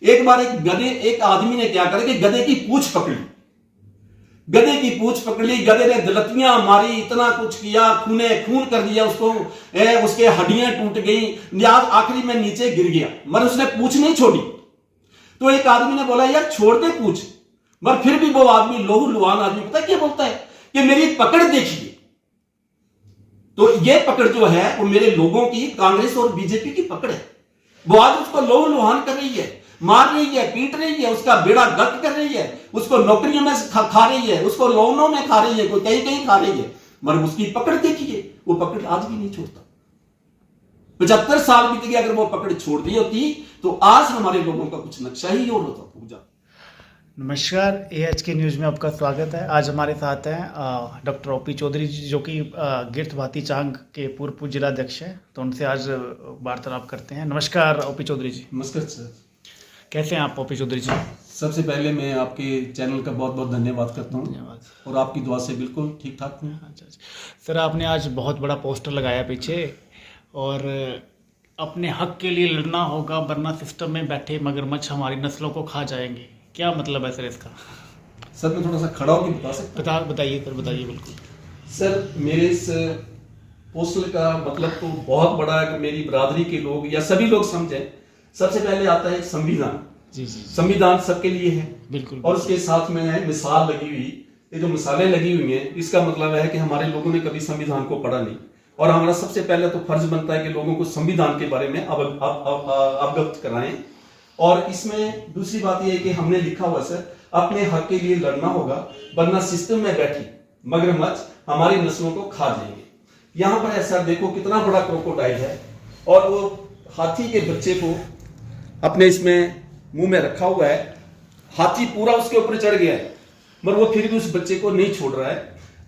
एक बार एक आदमी ने क्या करा कि गधे की पूंछ पकड़ी, गधे की पूंछ पकड़ ली, गधे ने दलतियां मारी, इतना कुछ किया, खून कर दिया उसको, उसके हड्डियां टूट गई, आखिरी में नीचे गिर गया, मगर उसने पूंछ नहीं छोड़ी। तो एक आदमी ने बोला यार छोड़ दे पूंछ, मगर फिर भी वो आदमी लोहू लुहान आदमी पता क्या बोलता है कि मेरी पकड़ देखिए। तो ये पकड़ जो है वो मेरे लोगों की, कांग्रेस और बीजेपी की पकड़ है। वो आज उसको लोहू लुहान कर रही है, मार रही है, पीट रही है, उसका बेड़ा गर्क कर रही है, उसको नौकरियों में खा रही है, उसको लोनों में खा रही है, कोई कहीं कहीं खा रही है, मगर उसकी पकड़ देखिए, वो पकड़ आज भी नहीं छोड़ता। 75 साल बीत गए, अगर वो पकड़ छोड़ दी होती तो आज हमारे लोगों का कुछ नक्शा ही और होता। पूजा नमस्कार, AHK न्यूज़ में आपका स्वागत है। आज हमारे साथ हैं डॉक्टर OP चौधरी जी, जो कि गिरथ भाती चांग के पूर्व जिलाध्यक्ष हैं। तो उनसे आज वार्तालाप करते हैं। नमस्कार OP चौधरी जी। नमस्कार सर। कैसे हैं आप OP चौधरी जी? सबसे पहले मैं आपके चैनल का बहुत बहुत धन्यवाद करता हूँ। धन्यवाद। और आपकी दुआ से बिल्कुल ठीक ठाक हूँ। अच्छा सर, आपने आज बहुत बड़ा पोस्टर लगाया पीछे, और अपने हक के लिए लड़ना होगा वरना सिस्टम में बैठे मगरमच्छ हमारी नस्लों को खा जाएंगे। क्या मतलब है सर इसका? सर मैं थोड़ा सा खड़ा होकर बता सकता हूँ? बताइए सर, बताइए। बिल्कुल सर, मेरे इस पोस्टर का मतलब तो बहुत बड़ा है कि मेरी बरादरी के लोग या सभी लोग समझें। सबसे पहले आता है संविधान। जी जी। संविधान सबके लिए है। बिल्कुल। और उसके साथ में है मिसाल लगी हुई। ये जो मिसालें लगी हुई हैं, इसका मतलब है कि हमारे लोगों ने कभी संविधान को पढ़ा नहीं, और हमारा सबसे पहले तो फर्ज बनता है कि लोगों को संविधान के बारे में अवगत कराएं। और इसमें दूसरी बात यह है कि हमने लिखा हुआ सर, अपने हक के लिए लड़ना होगा वरना सिस्टम में बैठी मगरमच्छ हमारी नस्लों को खा जाएंगे। यहां पर है सर, देखो कितना बड़ा क्रोकोडाइल है, और वो हाथी के बच्चे को अपने इसमें मुंह में रखा हुआ है। हाथी पूरा उसके ऊपर चढ़ गया है, मगर वो फिर भी उस बच्चे को नहीं छोड़ रहा है।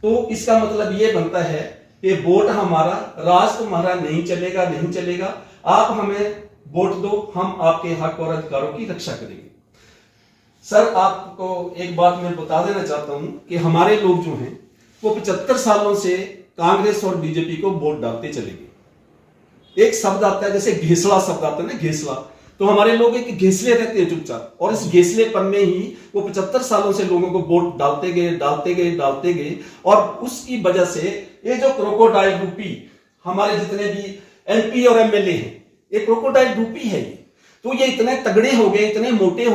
तो इसका मतलब ये बनता है कि वोट हमारा, राज तुम्हारा नहीं चलेगा, नहीं चलेगा। आप हमें वोट दो, हम आपके हक और अधिकारों की रक्षा करेंगे। सर आपको एक बात मैं बता देना चाहता हूं कि हमारे लोग जो हैं वो 75 सालों से कांग्रेस और बीजेपी को वोट डालते चले गए। एक शब्द आता है, जैसे घेसला शब्द आता है ना, घेसला, तो हमारे लोग एक घेसले रहते हैं चुपचाप, और इस घेसलेपन में ही वो 75 सालों से लोगों को वोट डालते गए। और उसकी वजह से ये जो क्रोकोडाइल रूपी हमारे जितने भी MP और MLA हैं, ये क्रोकोडाइल रूपी है। तो ये इतने तगड़े हो गए, इतने मोटे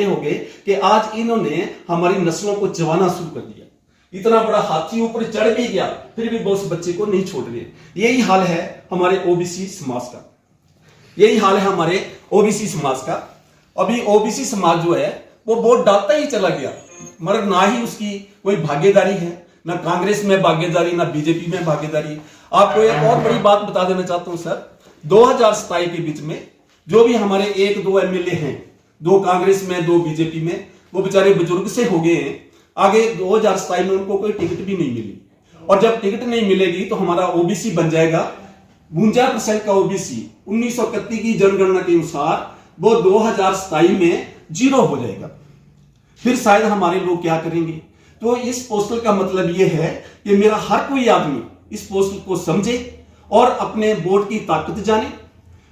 हो गए कि आज इन्होंने हमारी नस्लों को जवाना शुरू कर दिया। इतना बड़ा हाथी ऊपर चढ़ भी गया, फिर भी वो उस बच्चे को नहीं छोड़ रहे। यही हाल है हमारे OBC समाज का, यही हाल है हमारे OBC समाज का। अभी OBC समाज जो है वो वोट डालता ही चला गया, मगर ना ही उसकी कोई भागीदारी है, ना कांग्रेस में भागीदारी, ना बीजेपी में भागीदारी। आपको एक और बड़ी बात बता देना चाहता हूं सर, 2027 के बीच में जो भी हमारे 1-2 MLA हैं, 2 कांग्रेस में 2 बीजेपी में, वो बेचारे बुजुर्ग से हो गए हैं। आगे 2027 में उनको कोई टिकट भी नहीं मिली, और जब टिकट नहीं मिलेगी तो हमारा OBC बन जाएगा 52% का OBC। 1931 की जनगणना के अनुसार वो 2027 में 0 हो जाएगा। फिर शायद हमारे लोग क्या करेंगे? तो इस पोस्टर का मतलब यह है कि मेरा हर कोई आदमी इस पोस्टर को समझे और अपने वोट की ताकत जाने।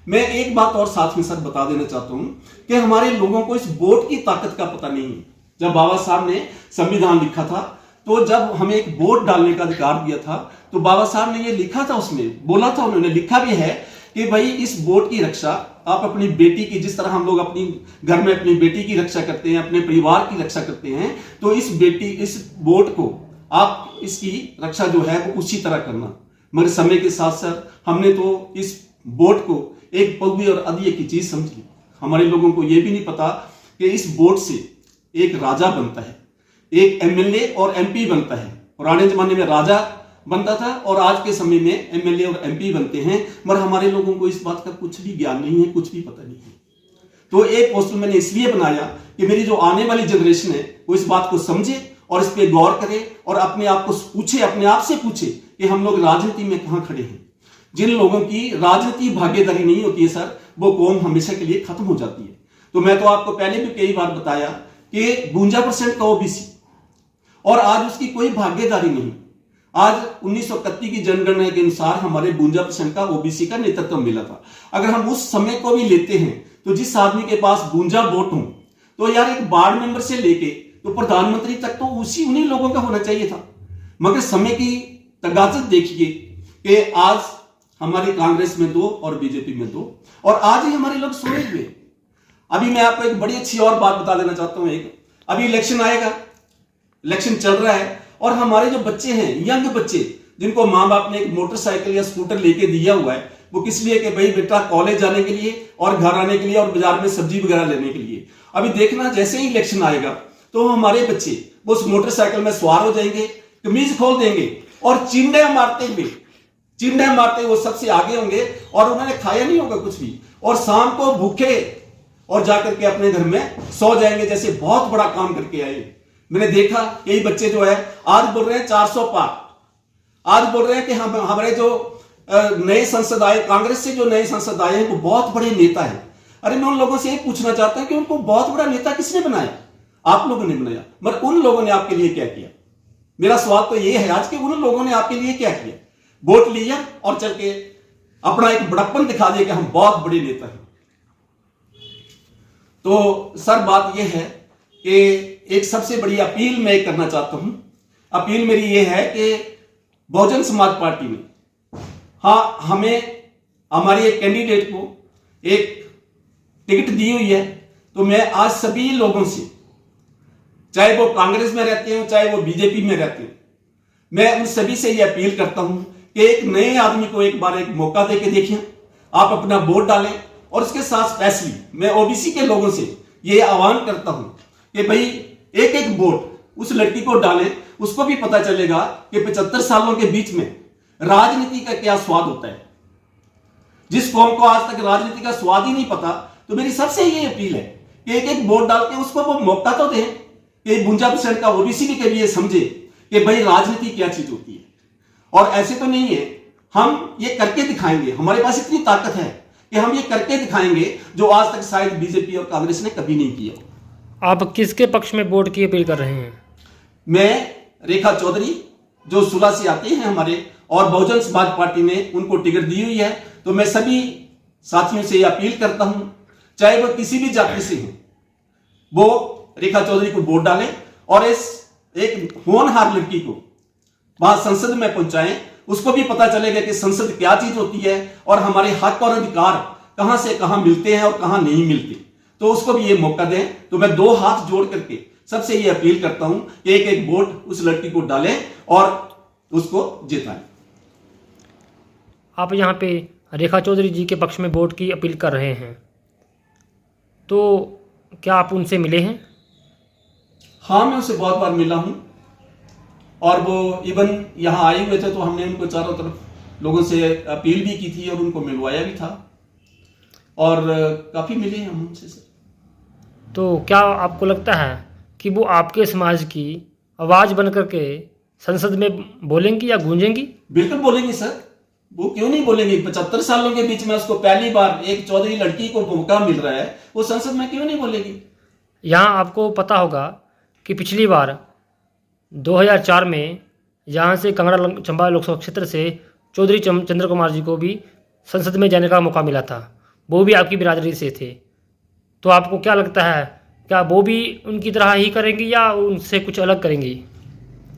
मैं एक बात और साथ में सर बता देना चाहता हूं कि हमारे लोगों को इस वोट की ताकत का पता नहीं है। जब बाबा साहब ने संविधान लिखा था, तो जब हमें एक वोट डालने का अधिकार दिया था, तो बाबा साहब ने ये लिखा था, उसमें बोला था, उन्होंने लिखा भी है कि भाई इस वोट की रक्षा आप अपनी बेटी की, जिस तरह हम लोग अपनी घर में अपनी बेटी की रक्षा करते हैं, अपने परिवार की रक्षा करते हैं, तो इस वोट को आप, इसकी रक्षा जो है वो उसी तरह करना। मगर समय के साथ साथ हमने तो इस वोट को एक पगवी और अदीय की चीज समझी। हमारे लोगों को यह भी नहीं पता कि इस वोट से एक राजा बनता है, एक MLA और MP बनता है। पुराने जमाने में राजा बनता था और आज के समय में MLA और MP बनते हैं, मगर हमारे लोगों को इस बात का कुछ भी ज्ञान नहीं है, कुछ भी पता नहीं है। तो एक पोस्टर मैंने इसलिए बनाया कि मेरी जो आने वाली जनरेशन है वो इस बात को समझे और इस पे गौर करे, और अपने आप को पूछे, अपने आप से पूछे कि हम लोग राजनीति में कहां खड़े हैं। जिन लोगों की राजनीति भागीदारी नहीं होती है सर, वो कौम हमेशा के लिए खत्म हो जाती है। तो मैं तो आपको पहले भी कई बार बताया कि 52% का OBC, और आज उसकी कोई भागीदारी नहीं। आज 1931 की जनगणना के अनुसार हमारे 52% का OBC का नेतृत्व मिला था। अगर हम उस समय को भी लेते हैं तो जिस आदमी के पास 52 वोट हो, तो यार एक वार्ड मेंबर से लेके तो प्रधानमंत्री तक तो उन्हीं लोगों का होना चाहिए था। मगर समय की तगाजत देखिए कि आज हमारी कांग्रेस में 2 और बीजेपी में 2, और आज ही हमारे लोग सोए हुए। अभी मैं आपको एक बड़ी अच्छी और बात बता देना चाहता हूं। एक अभी इलेक्शन आएगा, इलेक्शन चल रहा है, और हमारे जो बच्चे हैं, यंग बच्चे, जिनको माँ बाप ने एक मोटरसाइकिल या स्कूटर लेके दिया हुआ है, वो किस लिए कि भाई बेटा कॉलेज जाने के लिए और घर आने के लिए और बाजार में सब्जी वगैरह लेने के लिए। अभी देखना जैसे ही इलेक्शन आएगा तो हमारे बच्चे वो उस मोटरसाइकिल में सवार हो जाएंगे, कमीज खोल देंगे और चिंडे मारते वो सबसे आगे होंगे, और उन्होंने खाया नहीं होगा कुछ भी, और शाम को भूखे और जाकर के अपने घर में सो जाएंगे जैसे बहुत बड़ा काम करके आए। मैंने देखा यही बच्चे जो है आज बोल रहे हैं 400 पार, आज बोल रहे हैं कि हम हमारे जो नए सांसद आए, कांग्रेस से जो नए सांसद आए हैं वो बहुत बड़े नेता हैं। अरे मैं उन लोगों से ये पूछना चाहता हूं कि उनको बहुत बड़ा नेता किसने बनाया? आप लोगों ने बनाया, मगर उन लोगों ने आपके लिए क्या किया? मेरा सवाल तो ये है आज कि उन लोगों ने आपके लिए क्या किया? वोट लिया और चल के अपना एक बड़प्पन दिखा दिया कि हम बहुत बड़े नेता हैं। तो सर बात यह है कि एक सबसे बड़ी अपील मैं करना चाहता हूं। अपील मेरी यह है कि बहुजन समाज पार्टी में हमें हमारे एक कैंडिडेट को एक टिकट दी हुई है, तो मैं आज सभी लोगों से, चाहे वो कांग्रेस में रहते हो चाहे वो बीजेपी में रहते हो, मैं उन सभी से यह अपील करता हूं कि एक नए आदमी को एक बार एक मौका देके देखिए, आप अपना वोट डालें। और उसके साथ स्पेशली मैं ओबीसी के लोगों से यह आह्वान करता हूं कि भाई एक एक वोट उस लड़की को डालें, उसको भी पता चलेगा कि 75 सालों के बीच में राजनीति का क्या स्वाद होता है। जिस कौम को आज तक राजनीति का स्वाद ही नहीं पता, तो मेरी सबसे ये अपील है कि एक एक वोट डाल के उसको वो मौका तो दें कि 52% का ओबीसी भी कभी ये समझे कि भाई राजनीति क्या चीज होती है। और ऐसे तो नहीं है, हम ये करके दिखाएंगे, हमारे पास इतनी ताकत है कि हम ये करके दिखाएंगे जो आज तक शायद बीजेपी और कांग्रेस ने कभी नहीं किया। आप किसके पक्ष में वोट की अपील कर रहे हैं? मैं रेखा चौधरी जो सुला से आते हैं हमारे, और बहुजन समाज पार्टी ने उनको टिकट दी हुई है, तो मैं सभी साथियों से यह अपील करता हूं, चाहे वो किसी भी जाति से हो, वो रेखा चौधरी को वोट डालें और इस एक होनहार लड़की को वहां संसद में पहुंचाएं। उसको भी पता चलेगा कि संसद क्या चीज होती है और हमारे हक और अधिकार कहां से कहां मिलते हैं और कहां नहीं मिलते, तो उसको भी ये मौका दें। तो मैं 2 हाथ जोड़ करके सबसे ये अपील करता हूं कि एक एक वोट उस लड़की को डालें और उसको जिताएं। आप यहाँ पे रेखा चौधरी जी के पक्ष में वोट की अपील कर रहे हैं, तो क्या आप उनसे मिले हैं? हाँ, मैं उनसे बहुत बार मिला हूं, और वो इवन यहां आए हुए थे तो हमने उनको चारों तरफ लोगों से अपील भी की थी और उनको मिलवाया भी था, और काफी मिले हैं हम उनसे। तो क्या आपको लगता है कि वो आपके समाज की आवाज़ बन करके संसद में बोलेंगी या गूंजेंगी? बिल्कुल बोलेंगी सर, वो क्यों नहीं बोलेंगी? 75 सालों के बीच में उसको पहली बार एक चौधरी लड़की को मौका मिल रहा है, वो संसद में क्यों नहीं बोलेगी? यहाँ आपको पता होगा कि पिछली बार 2004 में यहाँ से कांगड़ा चंबा लोकसभा क्षेत्र से चौधरी चंद्र कुमार जी को भी संसद में जाने का मौका मिला था, वो भी आपकी बिरादरी से थे। तो आपको क्या लगता है, क्या वो भी उनकी तरह ही करेंगी या उनसे कुछ अलग करेंगी?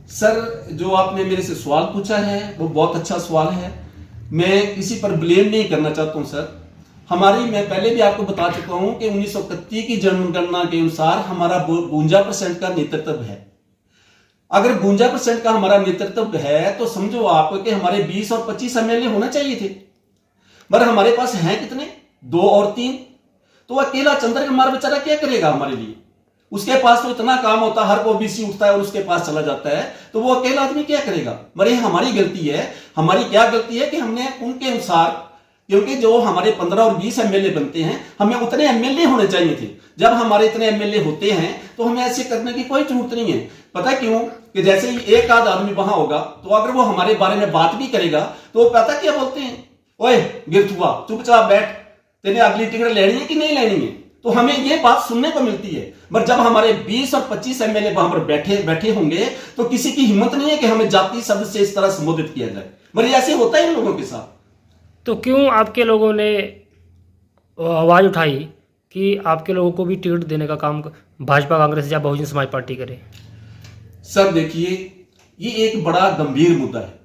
सर, जो आपने मेरे से सवाल पूछा है वो बहुत अच्छा सवाल है। मैं किसी पर ब्लेम नहीं करना चाहता हूं सर। मैं पहले भी आपको बता चुका हूं कि 1931 की जनगणना के अनुसार हमारा 52% का नेतृत्व है। अगर 52% का हमारा नेतृत्व है तो समझो आप कि हमारे 20 और 25 एमएलए होना चाहिए थे, मगर हमारे पास हैं कितने? 2 और 3। तो अकेला चंद्र कुमार बेचारा क्या करेगा हमारे लिए? उसके पास तो इतना काम होता है, हर को ओबीसी उठता है और उसके पास चला जाता है, तो वो अकेला आदमी क्या करेगा? मरे हमारी गलती है। हमारी क्या गलती है कि हमने उनके अनुसार, क्योंकि जो हमारे 15 और 20 एमएलए बनते हैं, हमें उतने एमएलए होने चाहिए थे। जब हमारे इतने एमएलए होते हैं तो हमें ऐसे करने की कोई जरूरत नहीं है। पता क्यों? कि जैसे ही एक आध आदमी वहां होगा तो अगर वो हमारे बारे में बात भी करेगा तो वो पता क्या बोलते हैं, ओए गिरथुआ चुपचाप बैठ, तेने अगली टिकट लेनी है कि नहीं लेनी है? तो हमें ये बात सुनने को मिलती है। पर जब हमारे 20 और 25 एमएलए वहां पर बैठे होंगे तो किसी की हिम्मत नहीं है कि हमें जाति शब्द से इस तरह संबोधित किया जाए। मगर ऐसे होता है इन लोगों के साथ। तो क्यों आपके लोगों ने आवाज़ उठाई कि आपके लोगों को भी टिकट देने का काम भाजपा, कांग्रेस या बहुजन समाज पार्टी करे? सर देखिए, ये एक बड़ा गंभीर मुद्दा है।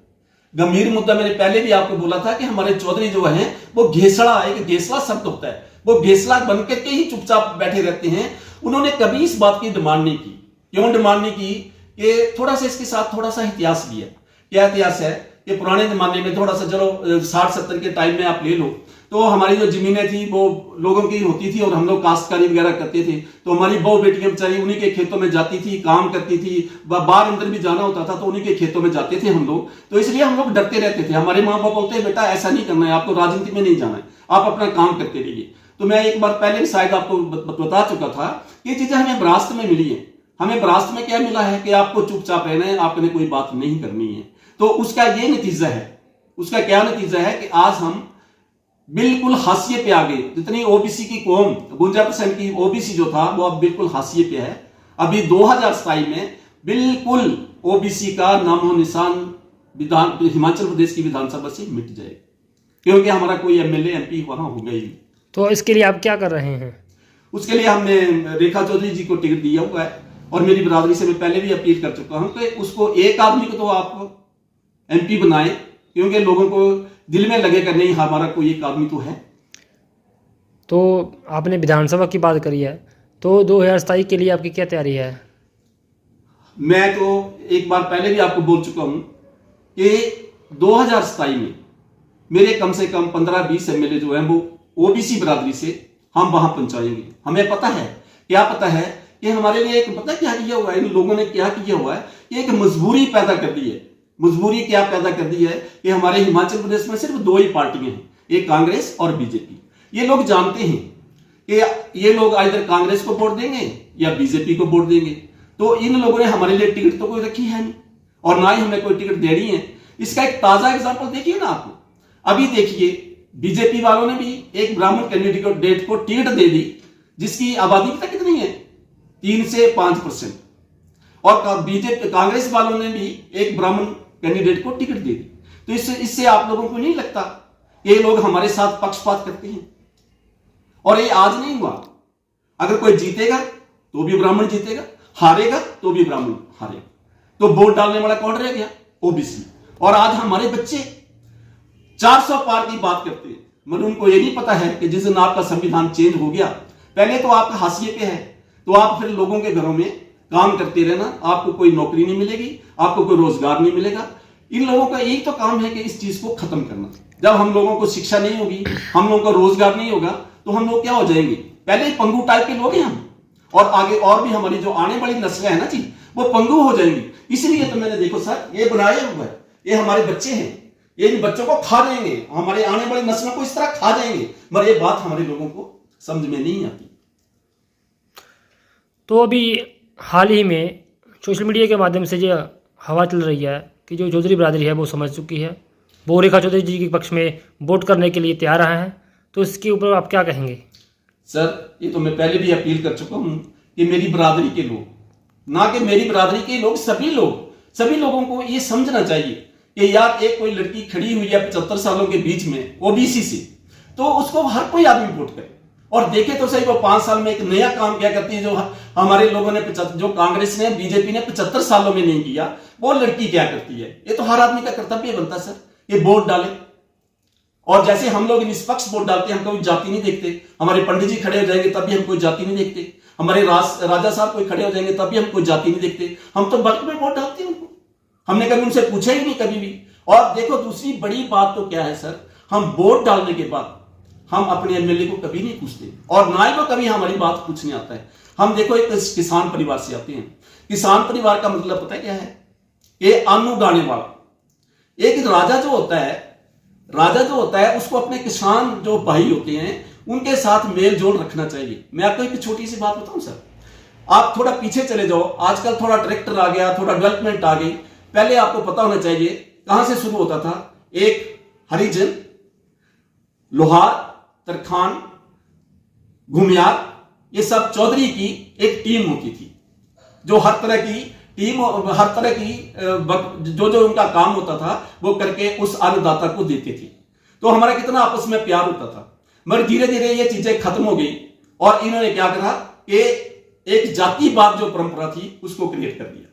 गंभीर मुद्दा मैंने पहले भी आपको बोला था कि हमारे चौधरी जो है वो घेसड़ा, एक घेसला शब्द होता है, वो घेसला बनकर के ही चुपचाप बैठे रहते हैं। उन्होंने कभी इस बात की डिमांड नहीं की। क्यों डिमांड नहीं की? कि थोड़ा सा इसके साथ थोड़ा सा इतिहास भी है। क्या इतिहास है? कि पुराने जमाने में थोड़ा सा, चलो 60-70 के टाइम में आप ले लो, तो हमारी जो जमीनें थी वो लोगों की होती थी और हम लोग काश्तकारी वगैरह करते थे। तो हमारी बहू बेटियां बेचारी उन्हीं के खेतों में जाती थी, काम करती थी, बाहर अंदर भी जाना होता था तो उन्हीं के खेतों में जाते थे हम लोग। तो इसलिए हम लोग डरते रहते थे। हमारे माँ बाप बोलते हैं, बेटा ऐसा नहीं करना है, आपको राजनीति में नहीं जाना है, आप अपना काम करते रहिए। तो मैं एक बार पहले भी शायद आपको बता चुका था कि ये चीजें हमें विरासत में मिली है। हमें विरासत में क्या मिला है? कि आपको चुपचाप रहना है, आपने कोई बात नहीं करनी है। तो उसका ये नतीजा है। उसका क्या नतीजा है? कि आज हम बिल्कुल हाशिए पे आ गए। जितनी ओबीसी की कौम, 52% की ओबीसी जो था वो अब बिल्कुल हाशिए पे है। अभी 2027 में बिल्कुल ओबीसी का नामो निशान हिमाचल प्रदेश की विधानसभा से मिट जाएगा, क्योंकि हमारा कोई एमएलए एमपी वहां हो गई। तो इसके लिए आप क्या कर रहे हैं? उसके लिए हमने रेखा चौधरी जी को टिकट दिया हुआ है और मेरी बिरादरी से मैं पहले भी अपील कर चुका हूं कि उसको एक आदमी को तो आप एमपी बनाए, क्योंकि लोगों को दिल में लगेगा नहीं हमारा कोई एक आदमी तो है। तो आपने विधानसभा की बात करी है, तो 2027 के लिए आपकी क्या तैयारी है? मैं तो एक बार पहले भी आपको बोल चुका हूं कि 2027 में मेरे कम से कम 15-20 एमएलए जो हैं वो ओबीसी बिरादरी से हम वहां पहुंचाएंगे। हमें पता है, क्या पता है कि हमारे लिए एक, पता क्या किया हुआ है इन लोगों ने, क्या किया हुआ है कि एक मजबूरी पैदा कर दी है। मजबूरी क्या पैदा कर दी है कि हमारे हिमाचल प्रदेश में सिर्फ 2 ही पार्टियां हैं, एक कांग्रेस और बीजेपी। ये लोग जानते हैं कि ये लोग इधर कांग्रेस को वोट देंगे या बीजेपी को वोट देंगे। तो इन लोगों ने हमारे लिए टिकट तो कोई रखी है नहीं और ना ही हमें कोई टिकट देनी है। इसका एक ताजा एग्जाम्पल देखिए ना आप। अभी देखिए, बीजेपी वालों ने भी एक ब्राह्मण कैंडिडेट को टिकट दे दी, जिसकी आबादी पता कितनी है? 3 से 5%। और बीजेपी कांग्रेस वालों ने भी एक ब्राह्मण कैंडिडेट को टिकट दे दी। तो इससे आप लोगों को नहीं लगता ये लोग हमारे साथ पक्षपात करते हैं? और ये आज नहीं हुआ। अगर कोई जीतेगा तो भी ब्राह्मण जीतेगा, हारेगा तो भी ब्राह्मण हारेगा। तो वोट डालने वाला कौन रह गया? ओबीसी। और आज हमारे बच्चे 400 पार की बात करते हैं, मगर उनको ये नहीं पता है कि जिस दिन आपका संविधान चेंज हो गया, पहले तो आपका हाशिए पे है, तो आप फिर लोगों के घरों में काम करते रहना, आपको कोई नौकरी नहीं मिलेगी, आपको कोई रोजगार नहीं मिलेगा। इन लोगों का यही तो काम है कि इस चीज को खत्म करना। जब हम लोगों को शिक्षा नहीं होगी, हम लोगों को रोजगार नहीं होगा, तो हम लोग क्या हो जाएंगे? पहले ही पंगु टाइप के लोग हैं हम, और आगे और भी हमारी जो आने वाली नस्लें हैं ना जी, वो पंगु हो जाएंगी। इसलिए तो मैंने, देखो सर, ये बनाया हुआ है, ये हमारे बच्चे हैं, ये इन बच्चों को खा जाएंगे, हमारे आने वाली नस्लों को इस तरह खा जाएंगे, मगर ये बात हमारे लोगों को समझ में नहीं आती। तो अभी हाल ही में सोशल मीडिया के माध्यम से जो हवा चल रही है कि जो चौधरी बिरादरी है वो समझ चुकी है, वो रेखा चौधरी जी के पक्ष में वोट करने के लिए तैयार रहे हैं, तो इसके ऊपर आप क्या कहेंगे? सर, ये तो मैं पहले भी अपील कर चुका हूं कि मेरी बिरादरी के लोग, ना कि मेरी बिरादरी के लोग, सभी लोगों को ये समझना चाहिए कि यार एक कोई लड़की खड़ी हुई है 75 सालों के बीच में ओबीसी से, तो उसको हर कोई आदमी वोट करे। और देखे तो सही, वो 5 साल में एक नया काम क्या करती है जो हमारे लोगों ने, जो कांग्रेस ने, बीजेपी ने 75 सालों में नहीं किया, वो लड़की क्या करती है। ये तो हर आदमी का कर्तव्य बनता है सर, ये वोट डाले। और जैसे हम लोग निष्पक्ष वोट डालते हैं, हम कोई जाति नहीं देखते। हमारे पंडित जी खड़े हो जाएंगे तब भी हम कोई जाति नहीं देखते, हमारे राजा साहब कोई खड़े हो जाएंगे तब भी हम कोई जाति नहीं देखते। हम तो बल्क में वोट डालते हैं उनको, हमने कभी उनसे पूछा ही नहीं कभी भी। और देखो, दूसरी बड़ी बात तो क्या है सर, हम वोट डालने के बाद हम अपने एमएलए को कभी नहीं पूछते, और ना ही वो कभी हमारी बात पूछने आता है। हम देखो एक किसान परिवार से आते हैं। किसान परिवार का मतलब पता है क्या है? ये अन्न उगाने वाला। एक राजा जो होता है उसको अपने किसान जो भाई होते हैं उनके साथ मेल जोल रखना चाहिए। मैं आपको एक छोटी सी बात बताऊं सर, आप थोड़ा पीछे चले जाओ, आजकल थोड़ा ट्रैक्टर आ गया, थोड़ा डेवलपमेंट आ गई। पहले आपको पता होना चाहिए कहां से शुरू होता था। एक हरिजन, लोहार, तरखान, घुमियार, ये सब चौधरी की एक टीम होती थी, जो हर तरह की जो उनका काम होता था वो करके उस अन्नदाता को देते थे। तो हमारा कितना आपस में प्यार होता था। मगर धीरे धीरे ये चीजें खत्म हो गई। और इन्होंने क्या करा कि एक जातिवाद जो परंपरा थी उसको क्रिएट कर दिया।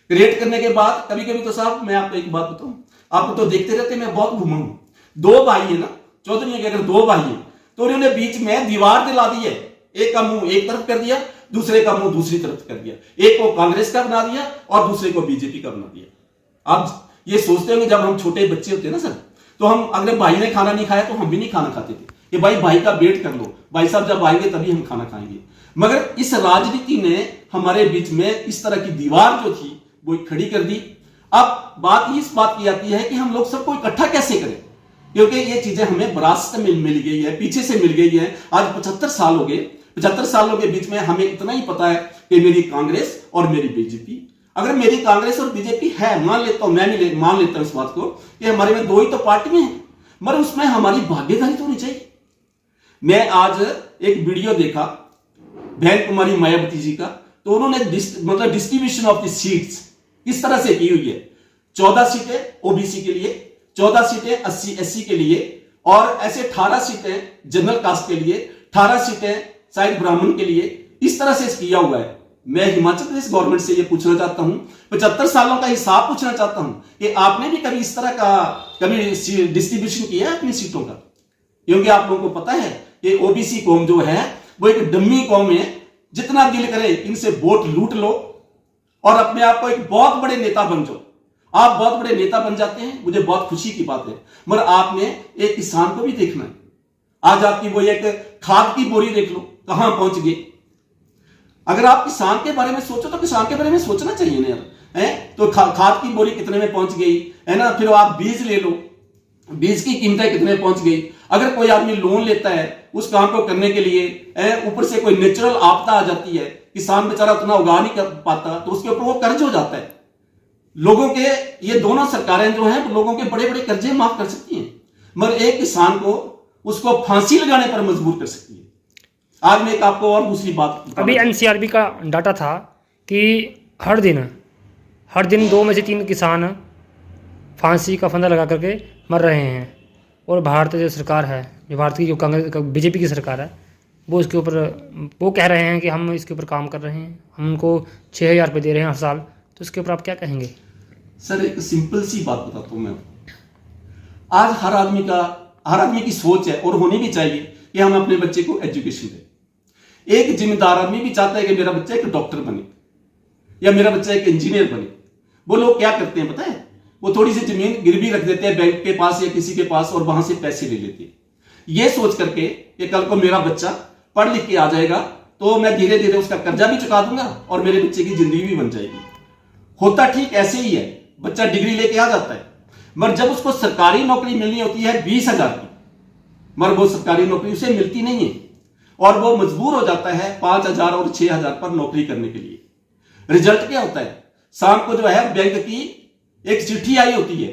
क्रिएट करने के बाद कभी कभी तो साहब मैं आपको एक बात बताऊं, आपको तो देखते रहते मैं बहुत घूमा हूं, दो भाई है ना चौधरी के, अगर दो भाई है तो उन्होंने बीच में दीवार दिला दी है, एक का मुंह एक तरफ कर दिया, दूसरे का मुंह दूसरी तरफ कर दिया, एक को कांग्रेस का बना दिया और दूसरे को बीजेपी का बना दिया। आप ये सोचते होंगे जब हम छोटे बच्चे होते हैं ना सर, तो हम अगर भाई ने खाना नहीं खाया तो हम भी नहीं खाना खाते थे कि भाई का वेट कर लो, भाई साहब जब आएंगे तभी हम खाना खाएंगे। मगर इस राजनीति ने हमारे बीच में इस तरह की दीवार जो थी वो खड़ी कर दी। अब बात ही इस बात की आती है कि हम लोग सबको इकट्ठा कैसे करें, क्योंकि ये चीजें हमें विरासत में मिल गई है, पीछे से मिल गई है। आज 75 साल हो गए, 75 सालों के बीच में हमें इतना ही पता है कि मेरी कांग्रेस और मेरी बीजेपी। अगर मेरी कांग्रेस और बीजेपी है, मान लेता हूं, मैं भी मान लेता हूं इस बात को कि हमारे में दो ही तो पार्टियां हैं, मगर उसमें हमारी भागीदारी तो होनी चाहिए। मैं आज एक वीडियो देखा बहन कुमारी मायावती जी का, तो उन्होंने मतलब डिस्ट्रीब्यूशन ऑफ द सीट्स किस तरह से की हुई है। 14 सीटें ओबीसी के लिए, 14 सीटें SC/SC के लिए और ऐसे 18 सीटें जनरल कास्ट के लिए, 18 सीटें शायद ब्राह्मण के लिए, इस तरह से किया हुआ है। मैं हिमाचल प्रदेश गवर्नमेंट से यह पूछना चाहता हूं, 75 सालों का हिसाब पूछना चाहता हूं कि आपने भी कभी इस तरह का कभी डिस्ट्रीब्यूशन किया है अपनी सीटों का? क्योंकि आप लोगों को पता है कि ओबीसी कौम जो है वो एक डम्मी कौम है, जितना दिल करे इनसे वोट लूट लो और अपने आप को एक बहुत बड़े नेता बन जाओ। आप बहुत बड़े नेता बन जाते हैं, मुझे बहुत खुशी की बात है, मगर आपने एक किसान को भी देखना है। आज आपकी वो एक खाद की बोरी देख लो कहां पहुंच गई। अगर आप किसान के बारे में सोचो तो किसान के बारे में सोचना चाहिए ना यार, है तो खाद की बोरी कितने में पहुंच गई है ना। फिर आप बीज ले लो, बीज की कीमतें कितने पहुंच गई। अगर कोई आदमी लोन लेता है उस काम को करने के लिए, ऊपर से कोई नेचुरल आपदा आ जाती है, किसान बेचारा उतना उगा नहीं कर पाता तो उसके ऊपर वो कर्ज हो जाता है। लोगों के ये दोनों सरकारें जो हैं लोगों के बड़े बड़े कर्जे माफ कर सकती हैं, मगर एक किसान को उसको फांसी लगाने पर मजबूर कर सकती है। आज मैं एक आपको और दूसरी बात, अभी NCRB का डाटा था कि हर दिन 2 में से 3 किसान फांसी का फंदा लगा करके मर रहे हैं, और भारतीय जो सरकार है, जो भारत की जो कांग्रेस बीजेपी की सरकार है, वो इसके ऊपर वो कह रहे हैं कि हम इसके ऊपर काम कर रहे हैं, हम उनको 6,000 रुपये दे रहे हैं हर साल। तो इसके ऊपर आप क्या कहेंगे? सर एक सिंपल सी बात बताता हूं मैं। आज हर आदमी की सोच है और होनी भी चाहिए कि हम अपने बच्चे को एजुकेशन दें। एक जिम्मेदार आदमी भी चाहता है कि मेरा बच्चा एक डॉक्टर बने या मेरा बच्चा एक इंजीनियर बने। वो लोग क्या करते हैं पता है, वो थोड़ी सी जमीन गिरवी रख देते हैं बैंक के पास या किसी के पास और वहां से पैसे ले लेते हैं, ये सोच करके कि कल को मेरा बच्चा पढ़ लिख के आ जाएगा तो मैं धीरे धीरे उसका कर्जा भी चुका दूंगा और मेरे बच्चे की जिंदगी भी बन जाएगी। होता ठीक ऐसे ही है, बच्चा डिग्री लेके आ जाता है, मगर जब उसको सरकारी नौकरी मिलनी होती है 20,000 की, मगर वो सरकारी नौकरी उसे मिलती नहीं है और वो मजबूर हो जाता है 5,000 और 6,000 पर नौकरी करने के लिए। रिजल्ट क्या होता है, शाम को जो है बैंक की एक चिट्ठी आई होती है,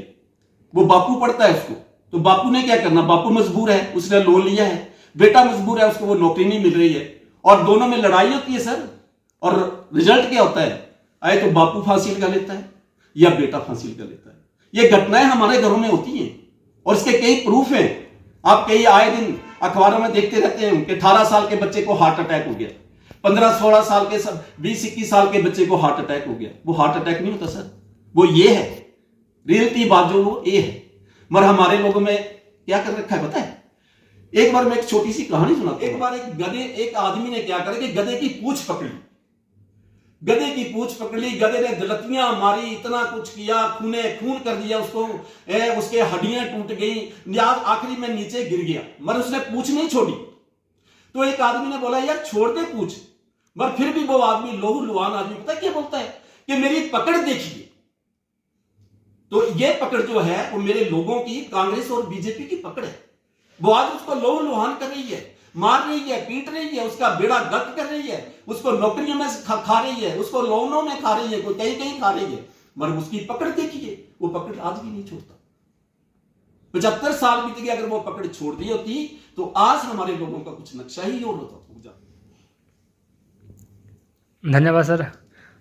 वो बापू पढ़ता है उसको, तो बापू ने क्या करना, बापू मजबूर है, उसने लोन लिया है, बेटा मजबूर है, उसको वो नौकरी नहीं मिल रही है और दोनों में लड़ाई होती है सर। और रिजल्ट क्या होता है, आए तो बापू फांसी लगा लेता है या बेटा फांसी लगा लेता है। ये घटनाएं हमारे घरों में होती हैं और इसके कई प्रूफ हैं। आप कई आए दिन अखबारों में देखते रहते हैं कि 18 साल के बच्चे को हार्ट अटैक हो गया, 15-16 साल के 20-21 साल के बच्चे को हार्ट अटैक हो गया। वो हार्ट अटैक नहीं होता सर, वो ये है रियलिटी बात जो वो ये है। मगर हमारे लोगों में क्या कर रखा है पता है, एक बार मैं एक छोटी सी कहानी सुनाता हूं। एक बार एक आदमी ने क्या करा कि गधे की पूंछ पकड़ी, गधे की पूंछ पकड़ ली, गधे ने गलतियां मारी, इतना कुछ किया, खून कर दिया उसको, उसके हड्डियां टूट गई, आखिरी में नीचे गिर गया, मगर उसने पूंछ नहीं छोड़ी। तो एक आदमी ने बोला यार छोड़ दे पूंछ, मगर फिर भी वो आदमी लोहू लुहान आदमी पता क्या बोलता है कि मेरी पकड़ देखिए। तो ये पकड़ जो है वो मेरे लोगों की कांग्रेस और बीजेपी की पकड़ है। वो आज उसको लोहू लुहान कर रही है, मार रही है, पीट रही है, उसका बेड़ा गर्क कर रही है, उसको नौकरियों में खा रही है, उसको लोनों में खा रही है, कोई कहीं कहीं खा रही है, मगर उसकी पकड़ देखिए, वो पकड़ आज भी नहीं छोड़ता। 75 साल बीत गए, अगर वो पकड़ छोड़ दी होती तो आज हमारे लोगों का कुछ नक्शा ही और होता। धन्यवाद सर,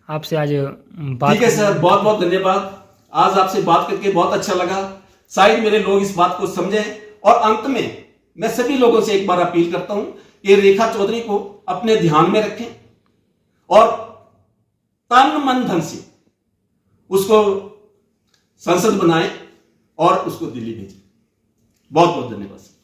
आपसे आज बात। ठीक है सर, बहुत बहुत धन्यवाद। आज आपसे बात करके बहुत अच्छा लगा, शायद मेरे लोग इस बात को समझें। और अंत में मैं सभी लोगों से एक बार अपील करता हूं कि रेखा चौधरी को अपने ध्यान में रखें और तन मन धन से उसको संसद बनाएं और उसको दिल्ली भेजें। बहुत बहुत धन्यवाद।